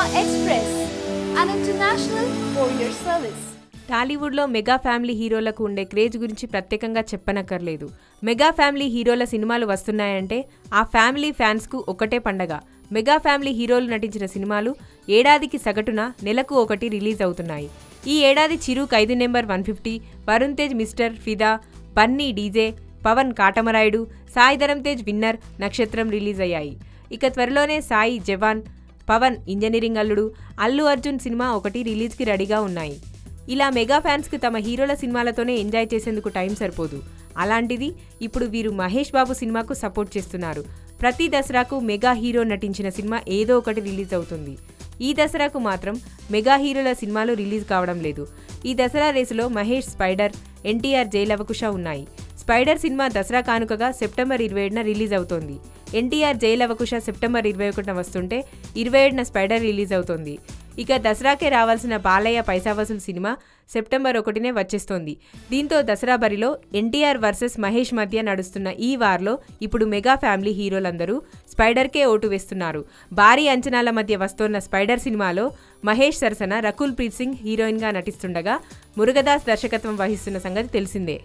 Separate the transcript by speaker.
Speaker 1: Express, an international courier service.
Speaker 2: టాలీవుడ్లో mega family హీరోలకు ఉండే క్రేజ్ గురించి ప్రత్యేకంగా చెప్పనక్కర్లేదు. మెగా ఫ్యామిలీ హీరోల సినిమాలు వస్తున్నాయంటే ఆ ఫ్యామిలీ ఫ్యాన్స్కు ఒకటే పండగ. మెగా ఫ్యామిలీ హీరోలు నటించిన సినిమాలు ఏడాదికి సగటున నెలకు ఒకటి రిలీజ్ అవుతున్నాయి. ఈ ఏడాది చిరు ఖైదీ నెంబర్ 150, వరుణ్ తేజ్ మిస్టర్ ఫిదా, బన్నీ డీజే, పవన్ కాటమరాయుడు, సాయి ధరమ్ తేజ్ విన్నర్, నక్షత్రం రిలీజ్ అయ్యాయి. ఇక త్వరలోనే సాయి జవాన్, పవన్ ఇంజనీరింగ్ అల్లుడు, అల్లు అర్జున్ సినిమా ఒకటి రిలీజ్కి రెడీగా ఉన్నాయి. ఇలా మెగా ఫ్యాన్స్కి తమ హీరోల సినిమాలతోనే ఎంజాయ్ చేసేందుకు టైం సరిపోదు. అలాంటిది ఇప్పుడు వీరు మహేష్ బాబు సినిమాకు సపోర్ట్ చేస్తున్నారు. ప్రతి దసరాకు మెగా హీరో నటించిన సినిమా ఏదో ఒకటి రిలీజ్ అవుతుంది. ఈ దసరాకు మాత్రం మెగా హీరోల సినిమాలు రిలీజ్ కావడం లేదు. ఈ దసరా రేసులో మహేష్ స్పైడర్, ఎన్టీఆర్ జైలవకుశ ఉన్నాయి. స్పైడర్ సినిమా దసరా కానుకగా సెప్టెంబర్ 27న రిలీజ్ అవుతోంది. ఎన్టీఆర్ జైలవకుశ సెప్టెంబర్ 21న వస్తుంటే 27న స్పైడర్ రిలీజ్ అవుతోంది. ఇక దసరాకే రావాల్సిన బాలయ్య పైసా వసూల్ సినిమా సెప్టెంబర్ 1నే వచ్చేస్తోంది. దీంతో దసరా బరిలో ఎన్టీఆర్ వర్సెస్ మహేష్ మధ్య నడుస్తున్న ఈ వార్లో ఇప్పుడు మెగా ఫ్యామిలీ హీరోలందరూ స్పైడర్కే ఓటు వేస్తున్నారు. భారీ అంచనాల మధ్య వస్తోన్న స్పైడర్ సినిమాలో మహేష్ సరసన రకుల్ ప్రీత్ సింగ్ హీరోయిన్గా నటిస్తుండగా మురుగదాస్ దర్శకత్వం వహిస్తున్న సంగతి తెలిసిందే.